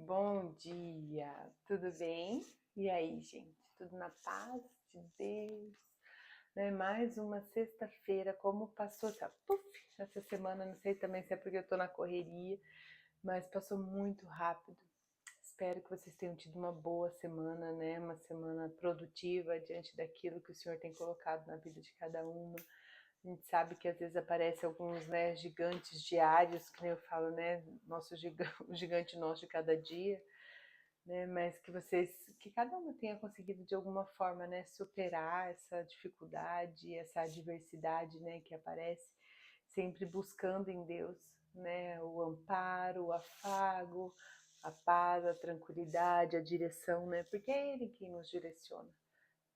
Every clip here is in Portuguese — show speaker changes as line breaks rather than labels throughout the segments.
Bom dia, tudo bem? E aí, gente? Tudo na paz de Deus? Né? Mais uma sexta-feira, como passou, sabe? Puf, essa semana, não sei também se é porque eu tô na correria, mas passou muito rápido. Espero que vocês tenham tido uma boa semana, né? Uma semana produtiva diante daquilo que o Senhor tem colocado na vida de cada uma. A gente sabe que às vezes aparecem alguns, né, gigantes diários, que nem eu falo, né? O gigante nosso de cada dia, né? Mas que cada uma tenha conseguido de alguma forma, né, superar essa dificuldade, essa adversidade, né, que aparece, sempre buscando em Deus, né, o amparo, o afago, a paz, a tranquilidade, a direção, né? Porque é Ele quem nos direciona,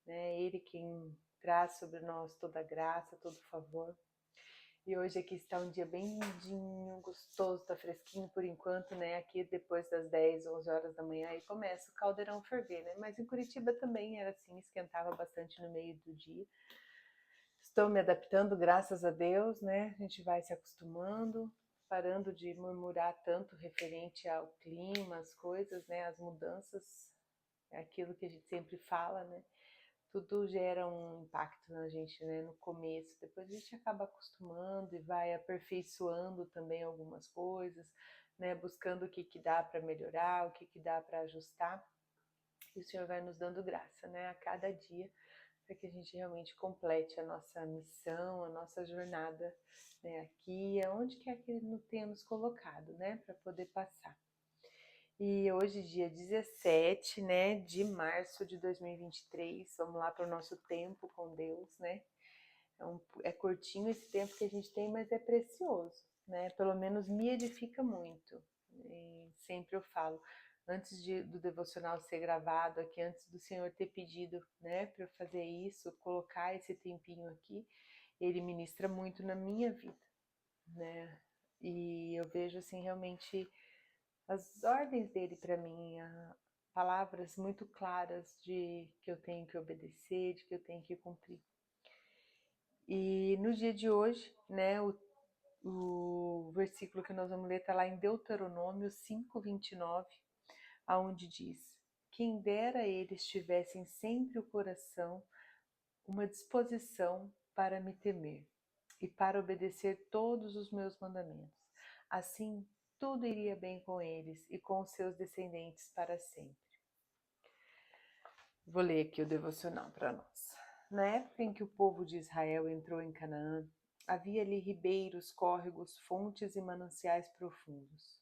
né? É Ele quem traz sobre nós toda a graça, todo o favor. E hoje aqui está um dia bem lindinho, gostoso, tá fresquinho por enquanto, né? Aqui depois das 10, 11 horas da manhã aí começa o caldeirão ferver, né? Mas em Curitiba também era assim, esquentava bastante no meio do dia. Estou me adaptando, graças a Deus, né? A gente vai se acostumando, parando de murmurar tanto referente ao clima, as coisas, né? As mudanças, é aquilo que a gente sempre fala, né? Tudo gera um impacto na gente, né, no começo. Depois a gente acaba acostumando e vai aperfeiçoando também algumas coisas, né, buscando o que dá para melhorar, o que dá para ajustar. E o Senhor vai nos dando graça, né, a cada dia, para que a gente realmente complete a nossa missão, a nossa jornada, né, aqui, aonde quer que Ele tenha nos colocado, né, para poder passar. E hoje, dia 17, né, de março de 2023, vamos lá para o nosso tempo com Deus, né? É curtinho esse tempo que a gente tem, mas é precioso, né? Pelo menos me edifica muito. E sempre eu falo, do devocional ser gravado aqui, antes do Senhor ter pedido, né, para eu fazer isso, colocar esse tempinho aqui, Ele ministra muito na minha vida, né? E eu vejo assim realmente as ordens dele para mim, palavras muito claras de que eu tenho que obedecer, de que eu tenho que cumprir. E no dia de hoje, né, o versículo que nós vamos ler está lá em Deuteronômio 5:29, aonde diz: quem dera eles tivessem sempre o coração, uma disposição para me temer e para obedecer todos os meus mandamentos. Assim, tudo iria bem com eles e com os seus descendentes para sempre. Vou ler aqui o devocional para nós. Na época em que o povo de Israel entrou em Canaã, havia ali ribeiros, córregos, fontes e mananciais profundos.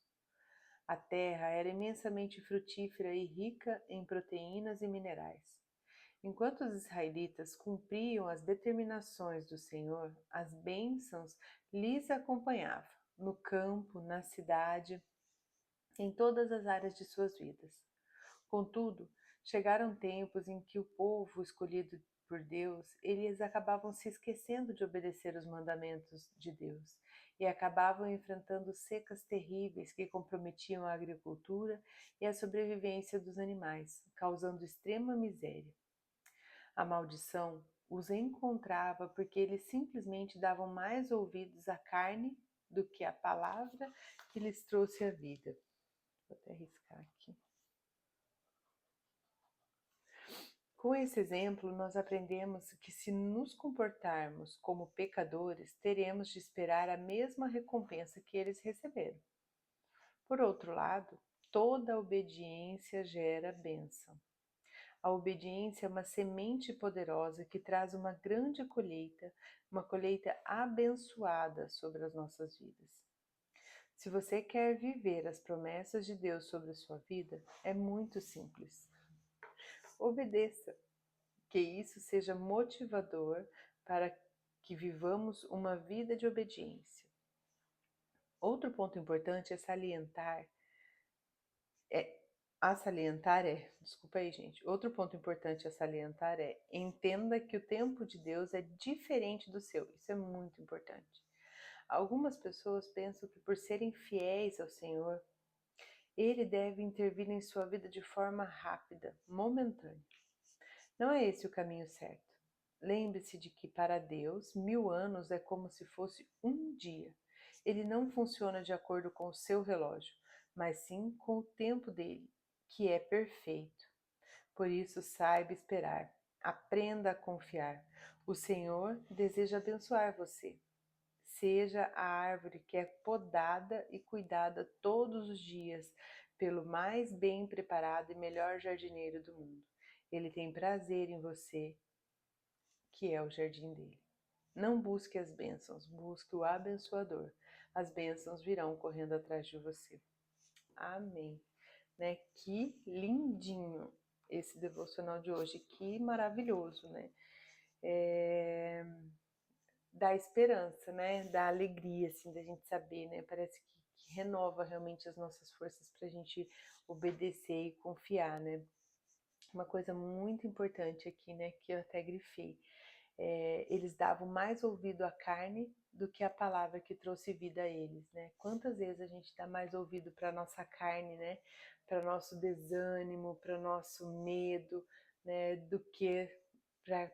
A terra era imensamente frutífera e rica em proteínas e minerais. Enquanto os israelitas cumpriam as determinações do Senhor, as bênçãos lhes acompanhavam, no campo, na cidade, em todas as áreas de suas vidas. Contudo, chegaram tempos em que o povo escolhido por Deus, eles acabavam se esquecendo de obedecer os mandamentos de Deus e acabavam enfrentando secas terríveis que comprometiam a agricultura e a sobrevivência dos animais, causando extrema miséria. A maldição os encontrava porque eles simplesmente davam mais ouvidos à carne do que à palavra que lhes trouxe a vida. Vou até riscar aqui. Com esse exemplo, nós aprendemos que se nos comportarmos como pecadores, teremos de esperar a mesma recompensa que eles receberam. Por outro lado, toda obediência gera bênção. A obediência é uma semente poderosa que traz uma grande colheita, uma colheita abençoada sobre as nossas vidas. Se você quer viver as promessas de Deus sobre a sua vida, é muito simples. Obedeça. Que isso seja motivador para que vivamos uma vida de obediência. Outro ponto importante desculpa aí, gente. Outro ponto importante a salientar é: entenda que o tempo de Deus é diferente do seu. Isso é muito importante. Algumas pessoas pensam que por serem fiéis ao Senhor, Ele deve intervir em sua vida de forma rápida, momentânea. Não é esse o caminho certo. Lembre-se de que para Deus, 1000 anos é como se fosse um dia. Ele não funciona de acordo com o seu relógio, mas sim com o tempo dele, que é perfeito. Por isso, saiba esperar, aprenda a confiar. O Senhor deseja abençoar você. Seja a árvore que é podada e cuidada todos os dias pelo mais bem preparado e melhor jardineiro do mundo. Ele tem prazer em você, que é o jardim dele. Não busque as bênçãos, busque o abençoador. As bênçãos virão correndo atrás de você. Amém. Né? Que lindinho esse devocional de hoje, que maravilhoso, né? Dá esperança, né? Dá alegria, assim, da gente saber, né? Parece que renova realmente as nossas forças para a gente obedecer e confiar, né? Uma coisa muito importante aqui, né? Que eu até grifei. Eles davam mais ouvido à carne do que a palavra que trouxe vida a eles, né? Quantas vezes a gente dá mais ouvido para nossa carne, né? Para nosso desânimo, para nosso medo, né? Do que para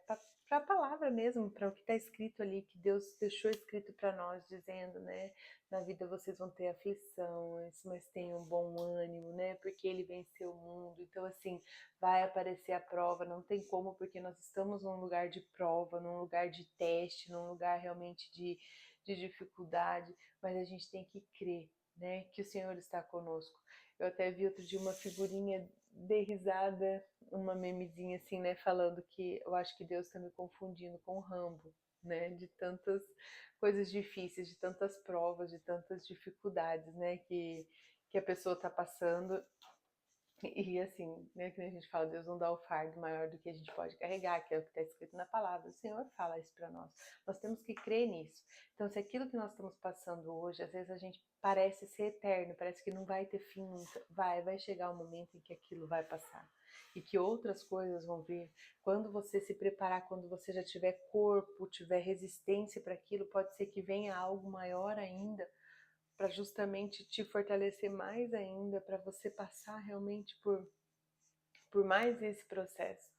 a palavra mesmo, para o que está escrito ali, que Deus deixou escrito para nós, dizendo, né? Na vida vocês vão ter aflições, mas tenham bom ânimo, né? Porque Ele venceu o mundo. Então, assim, vai aparecer a prova, não tem como, porque nós estamos num lugar de prova, num lugar de teste, num lugar realmente de dificuldade, mas a gente tem que crer, né, que o Senhor está conosco. Eu até vi outro dia uma figurinha, dei risada, uma memezinha assim, né, falando que eu acho que Deus está me confundindo com o Rambo, né, de tantas coisas difíceis, de tantas provas, de tantas dificuldades, né, que a pessoa está passando. E assim, né, que a gente fala, Deus não dá o fardo maior do que a gente pode carregar, que é o que está escrito na palavra. O Senhor fala isso para nós. Nós temos que crer nisso. Então, se aquilo que nós estamos passando hoje, às vezes a gente parece ser eterno, parece que não vai ter fim nunca. Vai chegar um momento em que aquilo vai passar. E que outras coisas vão vir. Quando você se preparar, quando você já tiver corpo, tiver resistência para aquilo, pode ser que venha algo maior ainda, para justamente te fortalecer mais ainda, para você passar realmente por mais esse processo,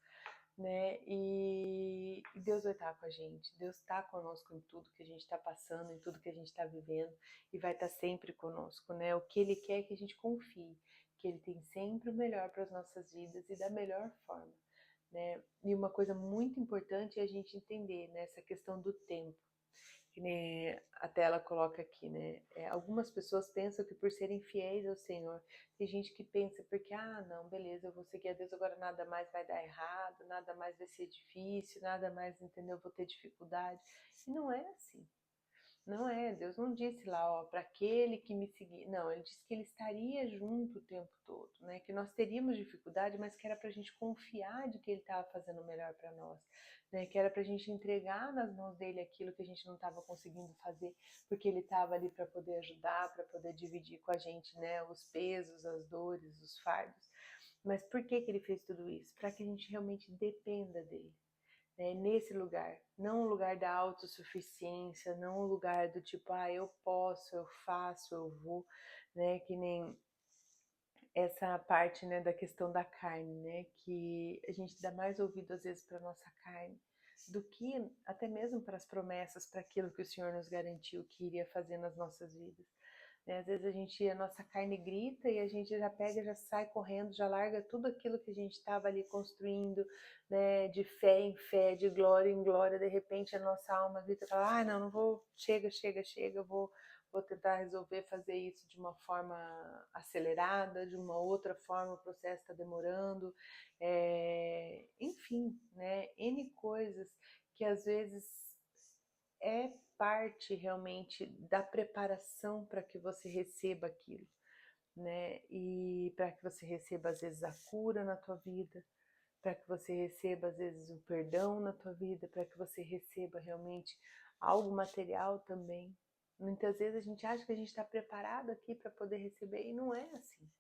né? E Deus vai estar com a gente, Deus está conosco em tudo que a gente está passando, em tudo que a gente está vivendo, e vai estar sempre conosco, né? O que Ele quer é que a gente confie, que Ele tem sempre o melhor para as nossas vidas e da melhor forma, né? E uma coisa muito importante é a gente entender, né, essa questão do tempo, que nem a tela coloca aqui, né? Algumas pessoas pensam que por serem fiéis ao Senhor, tem gente que pensa porque, não, beleza, eu vou seguir a Deus, agora nada mais vai dar errado, nada mais vai ser difícil, nada mais, entendeu? Vou ter dificuldade. E não é assim. Não é, Deus não disse lá, ó, para aquele que me seguir. Não, ele disse que ele estaria junto o tempo todo, né? Que nós teríamos dificuldade, mas que era para a gente confiar de que ele estava fazendo o melhor para nós, né? Que era para a gente entregar nas mãos dele aquilo que a gente não estava conseguindo fazer, porque ele estava ali para poder ajudar, para poder dividir com a gente, né? Os pesos, as dores, os fardos. Mas por que que ele fez tudo isso? Para que a gente realmente dependa dele, né, nesse lugar, não o lugar da autossuficiência, não o lugar do tipo, eu posso, eu faço, eu vou, né, que nem essa parte, né, da questão da carne, né, que a gente dá mais ouvido às vezes para nossa carne do que até mesmo para as promessas, para aquilo que o Senhor nos garantiu que iria fazer nas nossas vidas. Né? Às vezes a nossa carne grita e a gente já pega, já sai correndo, já larga tudo aquilo que a gente estava ali construindo, né? De fé em fé, de glória em glória. De repente a nossa alma grita e fala, não, não vou, chega, eu vou tentar resolver fazer isso de uma forma acelerada, de uma outra forma o processo está demorando, enfim, né? N coisas que às vezes é parte realmente da preparação para que você receba aquilo, né? E para que você receba às vezes a cura na tua vida, para que você receba às vezes o perdão na tua vida, para que você receba realmente algo material também. Muitas vezes a gente acha que a gente está preparado aqui para poder receber e não é assim,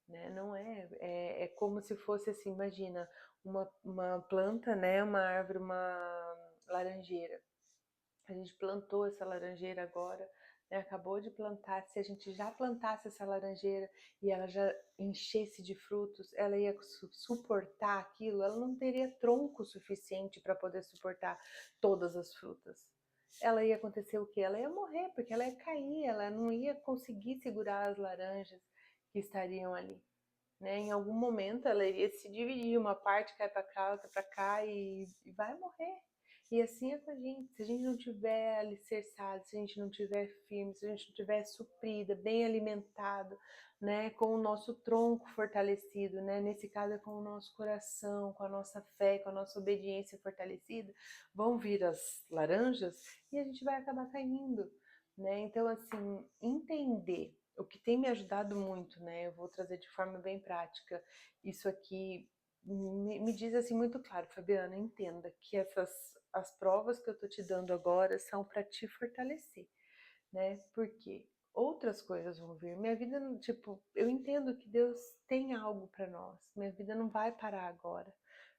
né? Não é. É como se fosse assim, imagina uma planta, né? Uma árvore, uma laranjeira. A gente plantou essa laranjeira agora, né? Acabou de plantar. Se a gente já plantasse essa laranjeira e ela já enchesse de frutos, ela ia suportar aquilo, ela não teria tronco suficiente para poder suportar todas as frutas. Ela ia acontecer o quê? Ela ia morrer, porque ela ia cair, ela não ia conseguir segurar as laranjas. que estariam ali, né? Em algum momento ela iria se dividir, uma parte cai para cá, outra para cá e vai morrer. E assim é com a gente. Se a gente não tiver alicerçado, se a gente não tiver firme, se a gente não tiver suprida, bem alimentado, né, com o nosso tronco fortalecido, né, nesse caso é com o nosso coração, com a nossa fé, com a nossa obediência fortalecida, vão vir as laranjas e a gente vai acabar caindo, né? Então, assim, entender o que tem me ajudado muito, né? Eu vou trazer de forma bem prática. Isso aqui me diz assim muito claro, Fabiana, entenda que as provas que eu tô te dando agora são para te fortalecer, né? Porque outras coisas vão vir. Minha vida, tipo, eu entendo que Deus tem algo para nós. Minha vida não vai parar agora,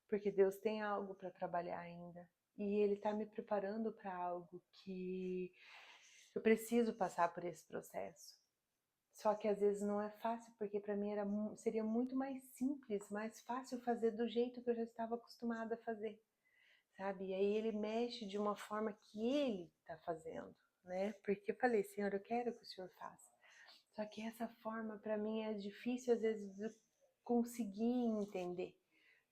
porque Deus tem algo para trabalhar ainda. E Ele tá me preparando para algo que eu preciso passar por esse processo. Só que às vezes não é fácil, porque para mim seria muito mais simples, mais fácil fazer do jeito que eu já estava acostumada a fazer, sabe? E aí ele mexe de uma forma que ele está fazendo, né? Porque eu falei, Senhor, eu quero que o Senhor faça. Só que essa forma para mim é difícil às vezes de conseguir entender,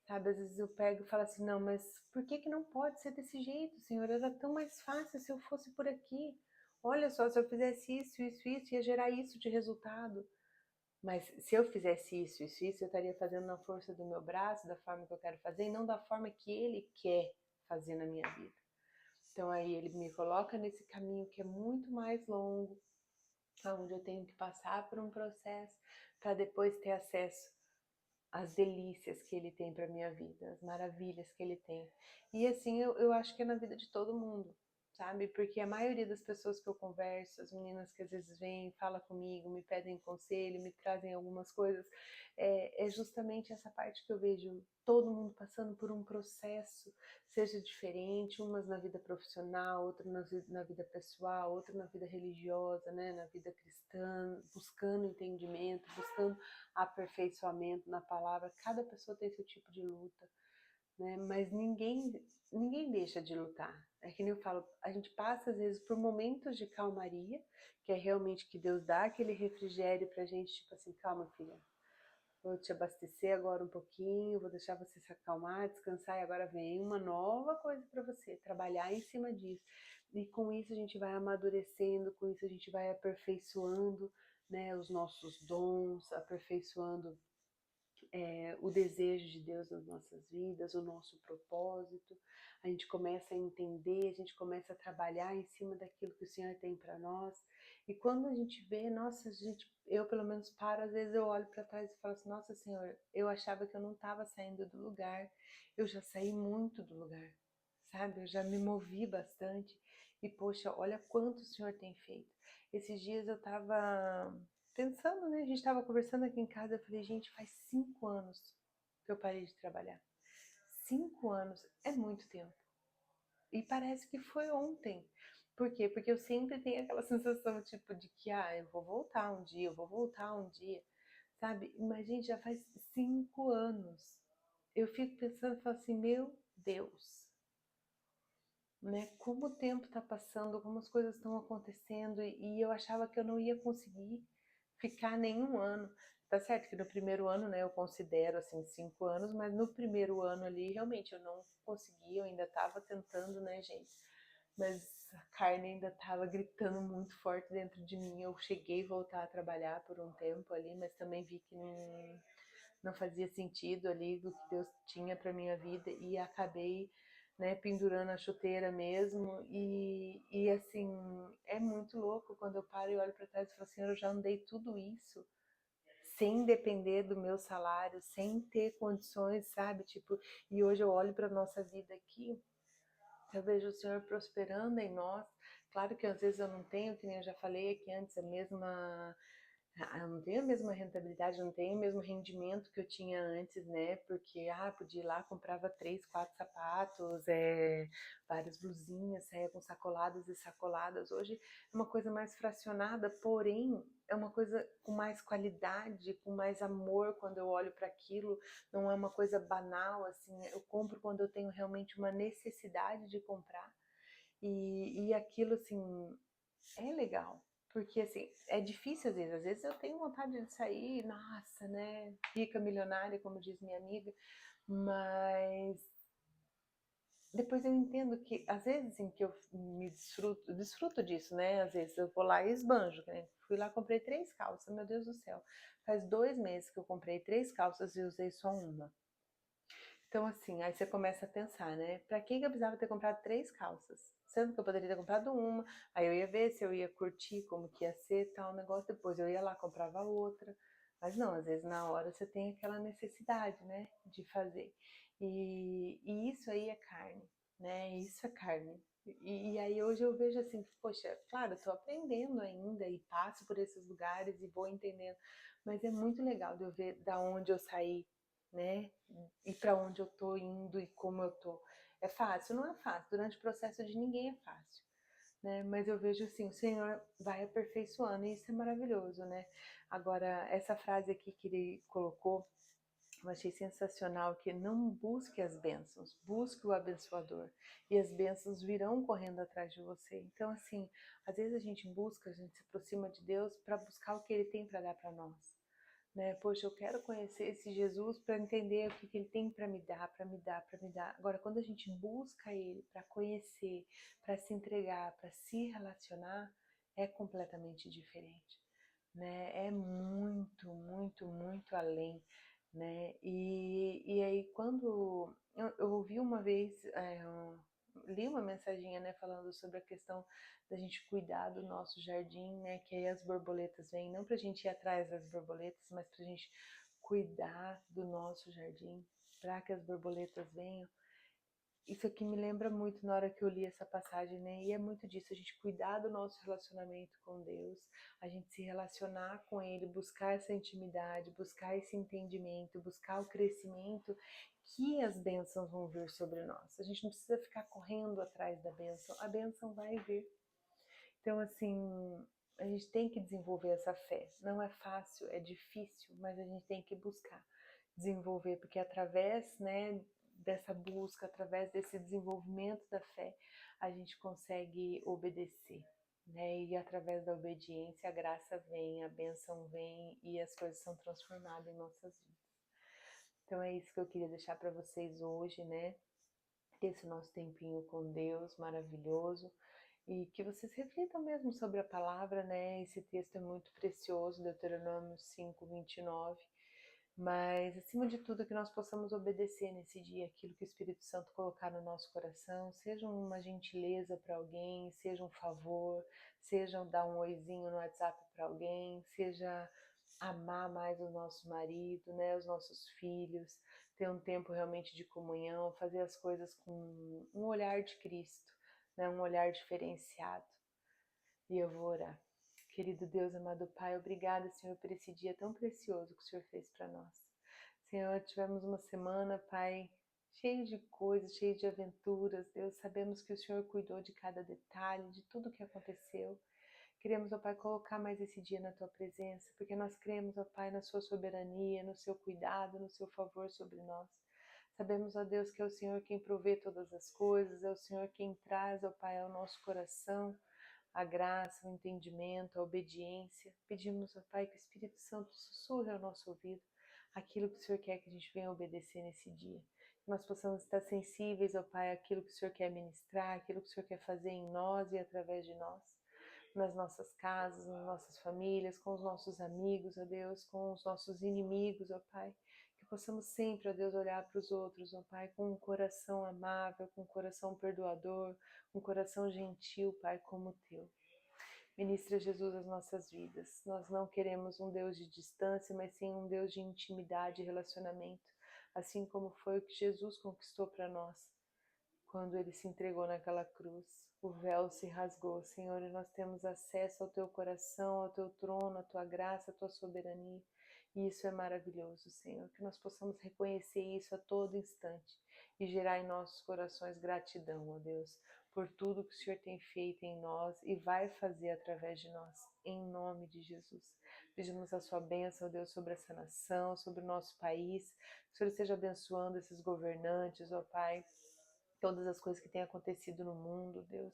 sabe? Às vezes eu pego e falo assim, não, mas por que que não pode ser desse jeito, Senhor? Era tão mais fácil se eu fosse por aqui. Olha só, se eu fizesse isso, ia gerar isso de resultado. Mas se eu fizesse isso, eu estaria fazendo na força do meu braço, da forma que eu quero fazer, e não da forma que ele quer fazer na minha vida. Então aí ele me coloca nesse caminho que é muito mais longo, onde eu tenho que passar por um processo para depois ter acesso às delícias que ele tem para minha vida, as maravilhas que ele tem. E assim eu acho que é na vida de todo mundo, sabe? Porque a maioria das pessoas que eu converso, as meninas que às vezes vêm, falam comigo, me pedem conselho, me trazem algumas coisas, é justamente essa parte que eu vejo todo mundo passando por um processo, seja diferente, umas na vida profissional, outra na vida pessoal, outra na vida religiosa, né, na vida cristã, buscando entendimento, buscando aperfeiçoamento na palavra. Cada pessoa tem seu tipo de luta, né? Mas ninguém deixa de lutar. É que nem eu falo, a gente passa às vezes por momentos de calmaria, que é realmente que Deus dá aquele refrigério pra gente, tipo assim, calma, filha, vou te abastecer agora um pouquinho, vou deixar você se acalmar, descansar, e agora vem uma nova coisa para você, trabalhar em cima disso. E com isso a gente vai amadurecendo, com isso a gente vai aperfeiçoando, né, os nossos dons, aperfeiçoando o desejo de Deus nas nossas vidas, o nosso propósito. A gente começa a entender, a gente começa a trabalhar em cima daquilo que o Senhor tem para nós. E quando a gente vê, nossa, eu pelo menos paro, às vezes eu olho para trás e falo assim, nossa Senhor, eu achava que eu não estava saindo do lugar, eu já saí muito do lugar, sabe? Eu já me movi bastante. E poxa, olha quanto o Senhor tem feito. Esses dias eu estava pensando, né? A gente estava conversando aqui em casa, eu falei, gente, faz 5 anos que eu parei de trabalhar. 5 anos é muito tempo. E parece que foi ontem. Por quê? Porque eu sempre tenho aquela sensação, tipo, de que, eu vou voltar um dia, eu vou voltar um dia, sabe? Mas, gente, já faz 5 anos. Eu fico pensando, falo assim, meu Deus, né? Como o tempo está passando, como as coisas estão acontecendo, e eu achava que eu não ia conseguir ficar nenhum ano. Tá certo que no primeiro ano, né, eu considero assim 5 anos, mas no primeiro ano ali realmente eu não consegui, eu ainda estava tentando, né, gente? Mas a carne ainda estava gritando muito forte dentro de mim. Eu cheguei a voltar a trabalhar por um tempo ali, mas também vi que não fazia sentido ali do que Deus tinha para minha vida e acabei, né, pendurando a chuteira mesmo e assim, é muito louco quando eu paro e olho para trás e falo assim, eu já andei tudo isso sem depender do meu salário, sem ter condições, sabe? Tipo, e hoje eu olho para nossa vida aqui, eu vejo o Senhor prosperando em nós. Claro que às vezes eu não tenho, que nem eu já falei aqui antes, a mesma eu não tenho a mesma rentabilidade, eu não tenho o mesmo rendimento que eu tinha antes, né? Porque, podia ir lá, comprava 3, 4 sapatos, várias blusinhas, saia com sacoladas e sacoladas. Hoje é uma coisa mais fracionada, porém é uma coisa com mais qualidade, com mais amor quando eu olho para aquilo. Não é uma coisa banal, assim. Eu compro quando eu tenho realmente uma necessidade de comprar. E aquilo, assim, é legal, Porque, assim, é difícil às vezes eu tenho vontade de sair, nossa, né, rica, milionária, como diz minha amiga, mas depois eu entendo que, às vezes, em que eu me desfruto disso, né, às vezes eu vou lá e esbanjo, né, fui lá, comprei 3 calças, meu Deus do céu, faz 2 meses que eu comprei 3 calças e usei só uma. Então, assim, aí você começa a pensar, né? Pra que eu precisava ter comprado 3 calças? Sendo que eu poderia ter comprado uma, aí eu ia ver se eu ia curtir como que ia ser tal negócio, depois eu ia lá, comprava outra. Mas não, às vezes na hora você tem aquela necessidade, né, de fazer. E isso aí é carne, né? Isso é carne. E aí hoje eu vejo assim, poxa, claro, eu tô aprendendo ainda e passo por esses lugares e vou entendendo, mas é muito legal de eu ver da onde eu saí, né? E para onde eu tô indo e como eu tô. É fácil? Não é fácil. Durante o processo de ninguém é fácil, né? Mas eu vejo assim, o Senhor vai aperfeiçoando e isso é maravilhoso, né? Agora, essa frase aqui que ele colocou, eu achei sensacional, que não busque as bênçãos, busque o abençoador e as bênçãos virão correndo atrás de você. Então, assim, às vezes a gente busca, a gente se aproxima de Deus para buscar o que Ele tem para dar para nós, né? Poxa, eu quero conhecer esse Jesus para entender o que, que ele tem para me dar, para me dar, para me dar. Agora, quando a gente busca ele para conhecer, para se entregar, para se relacionar, é completamente diferente, né? É muito, muito, muito além, né? E aí quando eu ouvi uma vez, li uma mensaginha, né, falando sobre a questão da gente cuidar do nosso jardim, né, que aí as borboletas vêm, não pra gente ir atrás das borboletas, mas pra gente cuidar do nosso jardim, para que as borboletas venham. Isso aqui me lembra muito na hora que eu li essa passagem, né? E é muito disso, a gente cuidar do nosso relacionamento com Deus, a gente se relacionar com Ele, buscar essa intimidade, buscar esse entendimento, buscar o crescimento, que as bênçãos vão vir sobre nós. A gente não precisa ficar correndo atrás da bênção, a bênção vai vir. Então, assim, a gente tem que desenvolver essa fé. Não é fácil, é difícil, mas a gente tem que buscar desenvolver, porque através, né, dessa busca, através desse desenvolvimento da fé, a gente consegue obedecer, né? E através da obediência, a graça vem, a bênção vem e as coisas são transformadas em nossas vidas. Então é isso que eu queria deixar para vocês hoje, né? Esse nosso tempinho com Deus maravilhoso e que vocês reflitam mesmo sobre a palavra, né? Esse texto é muito precioso, Deuteronômio 5:29. Mas, acima de tudo, que nós possamos obedecer nesse dia aquilo que o Espírito Santo colocar no nosso coração, seja uma gentileza para alguém, seja um favor, seja dar um oizinho no WhatsApp para alguém, seja amar mais o nosso marido, né, os nossos filhos, ter um tempo realmente de comunhão, fazer as coisas com um olhar de Cristo, né, um olhar diferenciado. E eu vou orar. Querido Deus, amado Pai, obrigada, Senhor, por esse dia tão precioso que o Senhor fez para nós. Senhor, tivemos uma semana, Pai, cheio de coisas, cheio de aventuras. Deus, sabemos que o Senhor cuidou de cada detalhe, de tudo que aconteceu. Queremos, ó Pai, colocar mais esse dia na Tua presença, porque nós cremos, ó Pai, na Sua soberania, no Seu cuidado, no Seu favor sobre nós. Sabemos, ó Deus, que é o Senhor quem provê todas as coisas, é o Senhor quem traz, ó Pai, ao nosso coração a graça, o entendimento, a obediência. Pedimos, ó Pai, que o Espírito Santo sussurre ao nosso ouvido aquilo que o Senhor quer que a gente venha obedecer nesse dia. Que nós possamos estar sensíveis, ó Pai, àquilo que o Senhor quer ministrar, aquilo que o Senhor quer fazer em nós e através de nós, nas nossas casas, nas nossas famílias, com os nossos amigos, ó Deus, com os nossos inimigos, ó Pai. Que possamos sempre, ó Deus, olhar para os outros, ó Pai, com um coração amável, com um coração perdoador, um coração gentil, Pai, como o Teu. Ministra, Jesus, as nossas vidas. Nós não queremos um Deus de distância, mas sim um Deus de intimidade e relacionamento, assim como foi o que Jesus conquistou para nós quando Ele se entregou naquela cruz. O véu se rasgou, Senhor, e nós temos acesso ao Teu coração, ao Teu trono, à Tua graça, à Tua soberania. E isso é maravilhoso, Senhor, que nós possamos reconhecer isso a todo instante e gerar em nossos corações gratidão, ó Deus, por tudo que o Senhor tem feito em nós e vai fazer através de nós, em nome de Jesus. Pedimos a Sua bênção, ó Deus, sobre essa nação, sobre o nosso país, que o Senhor esteja abençoando esses governantes, ó Pai, todas as coisas que têm acontecido no mundo, Deus.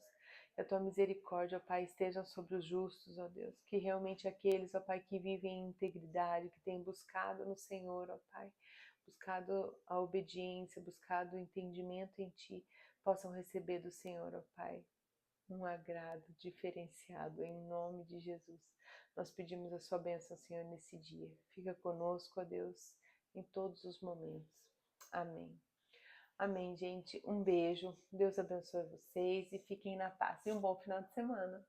Que a tua misericórdia, ó Pai, estejam sobre os justos, ó Deus. Que realmente aqueles, ó Pai, que vivem em integridade, que têm buscado no Senhor, ó Pai, buscado a obediência, buscado o entendimento em Ti, possam receber do Senhor, ó Pai, um agrado diferenciado, em nome de Jesus. Nós pedimos a sua bênção, Senhor, nesse dia. Fica conosco, ó Deus, em todos os momentos. Amém. Amém, gente. Um beijo. Deus abençoe vocês e fiquem na paz. E um bom final de semana.